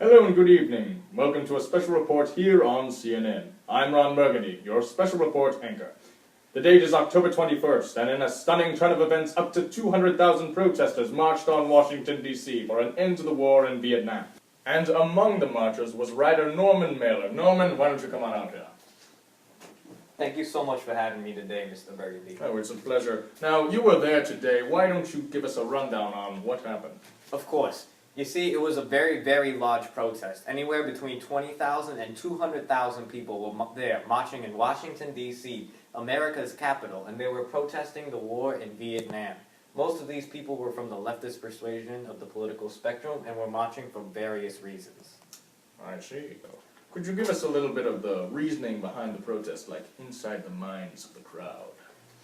Hello and good evening. Welcome to a special report here on CNN. I'm Ron Burgundy, your special report anchor. The date is October 21st, and in a stunning turn of events, up to 200,000 protesters marched on Washington, D.C. for an end to the war in Vietnam. And among the marchers was writer Norman Mailer. Norman, why don't you come on out here? Thank you so much for having me today, Mr. Burgundy. Oh, it's a pleasure. Now, you were there today. Why don't you give us a rundown on what happened? Of course. You see, it was a very, very large protest. Anywhere between 20,000 and 200,000 people were there marching in Washington, D.C., America's capital, and they were protesting the war in Vietnam. Most of these people were from the leftist persuasion of the political spectrum and were marching for various reasons. I see. Could you give us a little bit of the reasoning behind the protest, like inside the minds of the crowd?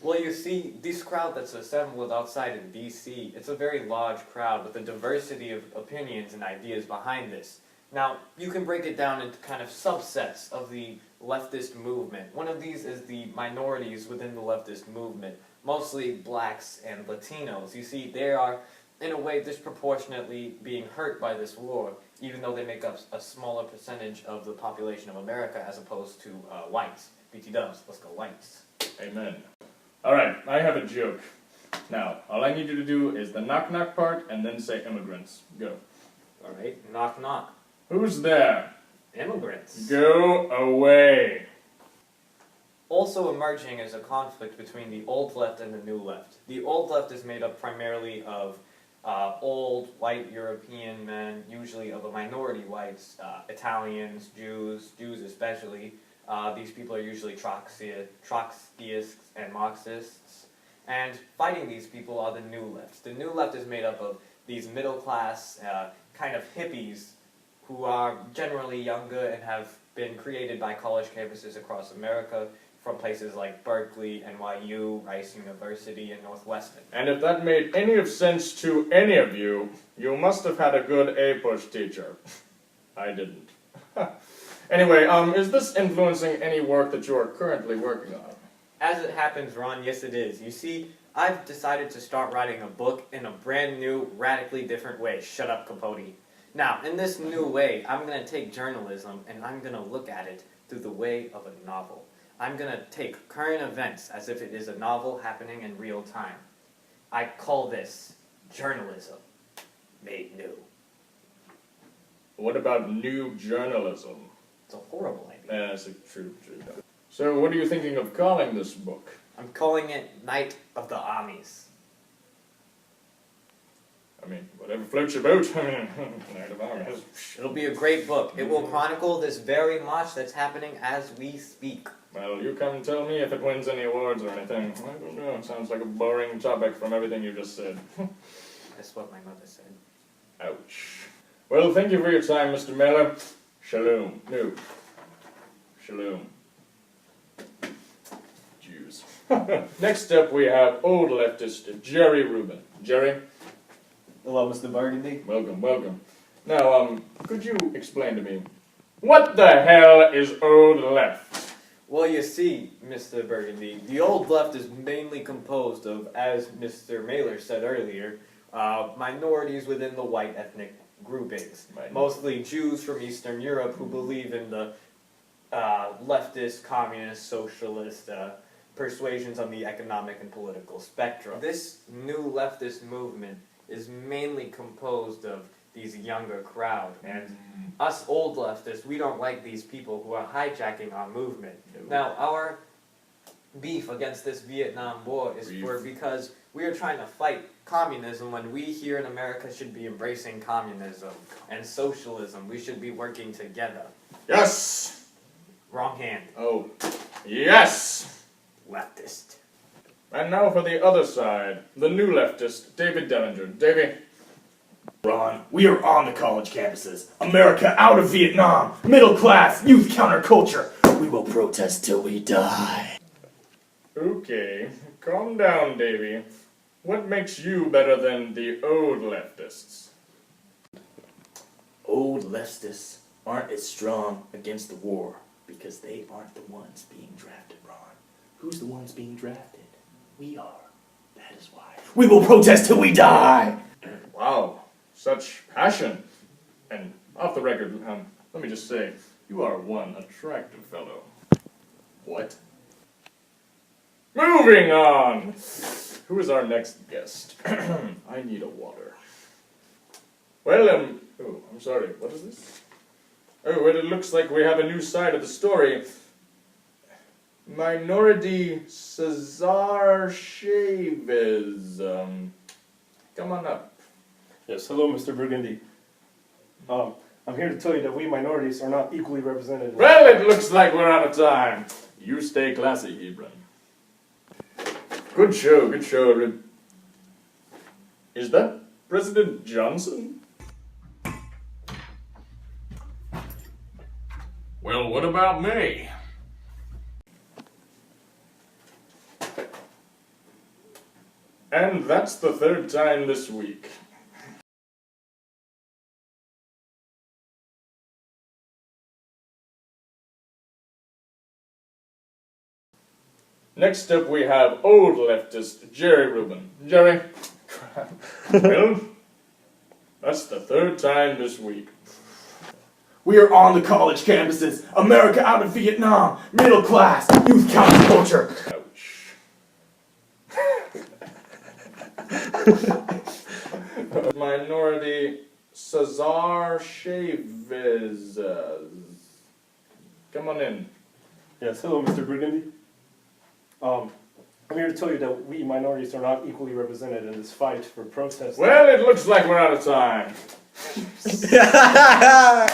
Well, you see, this crowd that's assembled outside in D.C., it's a very large crowd with a diversity of opinions and ideas behind this. Now, you can break it down into kind of subsets of the leftist movement. One of these is the minorities within the leftist movement, mostly blacks and Latinos. You see, they are, in a way, disproportionately being hurt by this war, even though they make up a smaller percentage of the population of America as opposed to whites. BT dubs, let's go whites. Amen. Alright, I have a joke. Now, all I need you to do is the knock-knock part and then say immigrants. Go. Alright, knock knock. Who's there? Immigrants. Go away. Also emerging is a conflict between the old left and the new left. The old left is made up primarily of old white European men, usually of a minority whites, Italians, Jews especially. These people are usually Trotskyists and Marxists. And fighting these people are the new left. The new left is made up of these middle-class kind of hippies who are generally younger and have been created by college campuses across America from places like Berkeley, NYU, Rice University, and Northwestern. And if that made any of sense to any of you, you must have had a good APUSH teacher. I didn't. Anyway, is this influencing any work that you are currently working on? As it happens, Ron, yes it is. You see, I've decided to start writing a book in a brand new, radically different way. Shut up, Capote. Now, in this new way, I'm going to take journalism and I'm going to look at it through the way of a novel. I'm going to take current events as if it is a novel happening in real time. I call this journalism made new. What about new journalism? It's a horrible idea. That's true. So, what are you thinking of calling this book? I'm calling it Night of the Armies. I mean, whatever floats your boat. Night of Armies. It'll be a great book. It will chronicle this very march that's happening as we speak. Well, you come and tell me if it wins any awards or anything. I don't know. It sounds like a boring topic from everything you just said. That's what my mother said. Ouch. Well, thank you for your time, Mr. Mailer. Shalom. No. Shalom. Jews. Next up, we have old leftist Jerry Rubin. Jerry? Hello, Mr. Burgundy. Welcome. Now, could you explain to me, what the hell is old left? Well, you see, Mr. Burgundy, the old left is mainly composed of, as Mr. Mailer said earlier, minorities within the white ethnic groupings. Mostly Jews from Eastern Europe who believe in the leftist, communist, socialist persuasions on the economic and political spectrum. This new leftist movement is mainly composed of these younger crowd, and us old leftists, we don't like these people who are hijacking our movement. Now, our beef against this Vietnam War is because we are trying to fight communism when we here in America should be embracing communism and socialism. We should be working together. Yes! Wrong hand. Oh, yes! Leftist. And now for the other side, the new leftist, David Dellinger. Davey? Ron, we are on the college campuses. America out of Vietnam. Middle class, youth counterculture. We will protest till we die. Okay, calm down, Davey. What makes you better than the old leftists? Old leftists aren't as strong against the war because they aren't the ones being drafted, Ron. Who's the ones being drafted? We are. That is why. We will protest till we die! Wow, such passion and off the record, let me just say, you are one attractive fellow. What? Moving on! Who is our next guest? I need a water. Well, oh, I'm sorry, what is this? Oh, well, it looks like we have a new side of the story. Minority Cesar Chavez, come on up. Yes, hello, Mr. Burgundy. I'm here to tell you that we minorities are not equally represented. Well, it looks like we're out of time. You stay classy, Hebron. Good show, good show. Is that President Johnson? Well, what about me? And that's the third time this week. Next up we have old leftist Jerry Rubin. Jerry? Well, that's the third time this week. We are on the college campuses. America out of Vietnam. Middle class. Youth counterculture. Ouch. Minority Cesar Chavez. Come on in. Yes, hello, Mr. Burgundy. I'm here to tell you that we minorities are not equally represented in this fight for protest. Well, it looks like we're out of time. No.